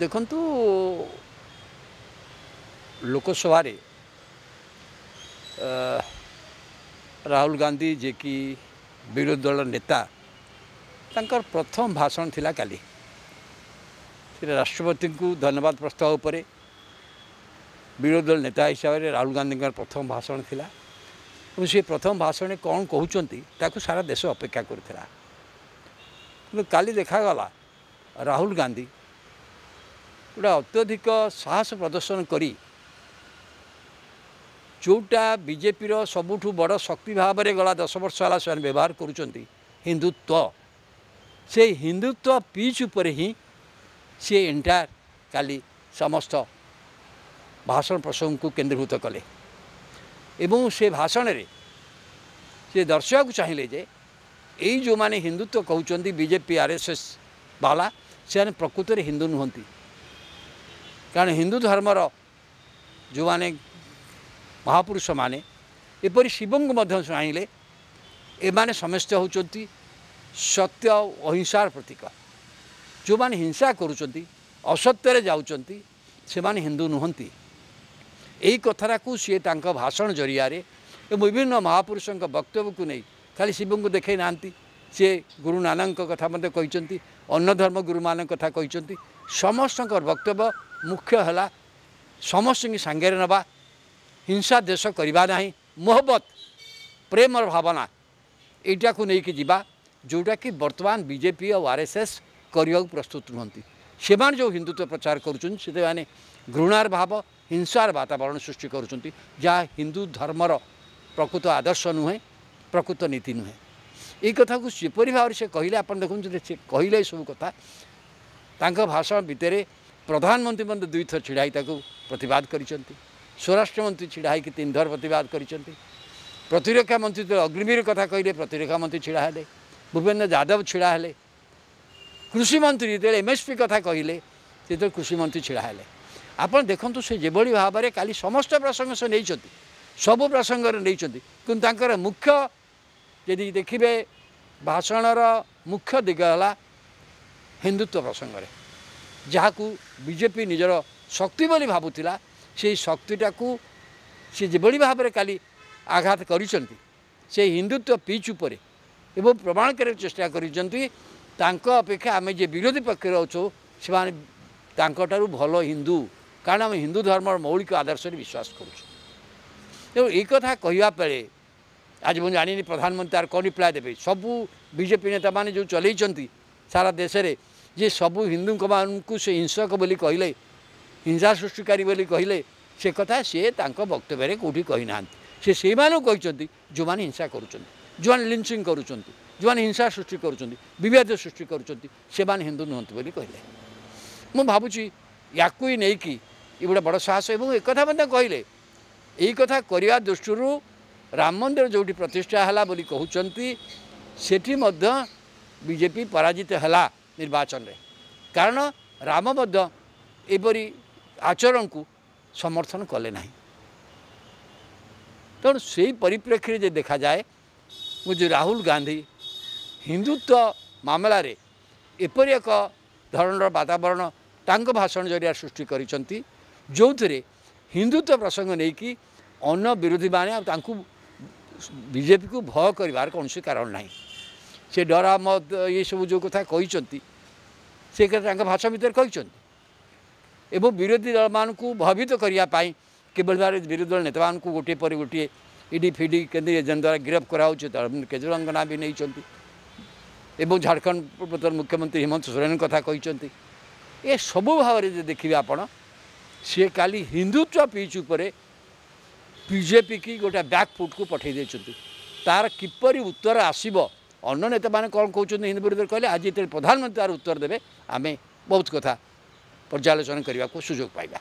देखु लोकसभा राहुल गांधी जे कि विरोधी दल नेता तंकर प्रथम भाषण थिला काली राष्ट्रपति को धन्यवाद प्रस्ताव पर विरोधी दल नेता हिसाब से राहुल गांधी प्रथम भाषण थिला सी प्रथम भाषण कौन कहते सारा देश अपेक्षा करथिला काली देखागला राहुल गांधी गोटे अत्यधिक साहस प्रदर्शन करी जोटा बीजेपी सबुठ बड़ शक्ति भाव में गला 10 वर्ष है से व्यवहार करुँच हिंदुत्व से हिंदुत्व पीच उपर ही सी एंटायर काली समस्त भाषण प्रसंग को केंद्रीभूत कले एवं से भाषण रे से दर्शक चाहिए जे यही जो माने हिंदुत्व कहते बीजेपी आरएसएस वाला से प्रकृत में हिंदू नुहति कारण हिंदू धर्मर जो माने महापुरुष माने एपरी शिव को चाहिए एमाने समस्त होती सत्य अहिंसार प्रतीक जो माने हिंसा करुँच असत्य जाऊँच से माने हिंदू नुहति यही कथारा को सी भाषण जरिया विभिन्न महापुरुषों वक्तव्य को नहीं खाली शिव को देखई ना सी गुरु नानक कथा मत कहते अन्न धर्म गुरु मान कथा कहते समस्त वक्तव्य मुख्य है समस्त की सांगे नवा हिंसा देश करवा ना मोहब्बत प्रेम और भावना यहाँ को लेकिन जीवा जोटा कि वर्तमान बीजेपी और आरएसएस करने को प्रस्तुत नुहति से जो हिंदुत्व प्रचार करुँचे घृणार भाव हिंसार वातावरण सृष्टि करुँच जहाँ हिंदू धर्मर प्रकृत आदर्श नुहे प्रकृत नीति नुहे यही कथा को सेपरी भाव से कहले आप देखते से कहले सब कथा भाषण भितर प्रधानमंत्री मंत्री 2 थर छिड़ाई प्रतिवाद कर स्वराष्ट्र मंत्री छिड़ा 3 थर प्रतिवाद कर प्रतिरक्षा मंत्री तो अग्निवीर कथा कहले प्रतिरक्षा मंत्री छिड़ा है भूपेन्द्र यादव छिड़ा है कृषि मंत्री जो एमएसपी कथा कहले से कृषि मंत्री छिड़ा है आप देखु से जो भाव में काली समस्त प्रसंग से नहीं सबू प्रसंग नहीं मुख्य यदि देखिए भाषणर मुख्य दिग है हिंदुत्व प्रसंग में जहाँ को बीजेपी निजर शक्ति बोली भावुला से शक्तिटा को सी जो भाव में काली आघात कर हिंदुत्व पिच उपर एवं प्रमाण कर चेष्टा कर अपेक्षा आम जे विरोधी पक्ष अच्छो से भल हिंदू कारण आम हिंदू धर्म मौलिक आदर्श विश्वास करूँ ये कथा कहवापे आज मुझे जानी प्रधानमंत्री तार कौन रिप्लाय देवे सबू बीजेपी नेता माने जो चलई सारा देश में जे सबू हिंदू को से हिंसक बोली कहले हिंसा सृष्टिकारी बोली कहले से कथा सी वक्तव्य कौटी कही ना से कहते जो मैंने हिंसा करुँच जो मैंने लिंचिंग करुँच जो मैंने हिंसा सृष्टि करुँच विभेद सृष्टि करुँच से हिंदू नुहति बोली कहले मु भावुची या ही नहीं कि ये गोटे बड़ साहस और एक कहले यही कथा करने दृष्टि राम मंदिर जो प्रतिष्ठा है बोली कहते सेठी बीजेपी पराजित है निर्वाचन रे कारण राम एपरी आचरण को समर्थन कले ना तेणु से परिप्रेक्षी में देखा जाए मुझे राहुल गांधी हिंदुत्व मामला रे एपरी एक धरणर वातावरण तांको भाषण जरिया सृष्टि करिसंती जो थे हिंदुत्व प्रसंग नहीं कि अन्य विरोधी माने बीजेपी को भय कर कौन कारण ना से डरा मत ये सब जो कथा कहते से भाषा भितर कहते एवं विरोधी दल मान को भयभीत करने केवल भाव विरोधी दल नेता मान गोटे पर गोटे ईडी फिडी केन्द्रीय एजेंट द्वारा गिरफ्त कराऊँ अरविंद केजरीवाल ना भी नहीं एवं झारखंड पूर्वतन मुख्यमंत्री हेमंत सोरेन कथा कहते ये सबू भाव में देखिए आपण सी काली हिंदुत्व पिच उपर बीजेपी की गोटे बैकफुट को पठे देते तार किपरि उत्तर आसब अन्न नेता मैंने कौन कहते हिंदू विरोधी कहले आज ये प्रधानमंत्री तार उत्तर देवे आम बहुत कथा पर्यालोचना करने को सुजोग पाइबा।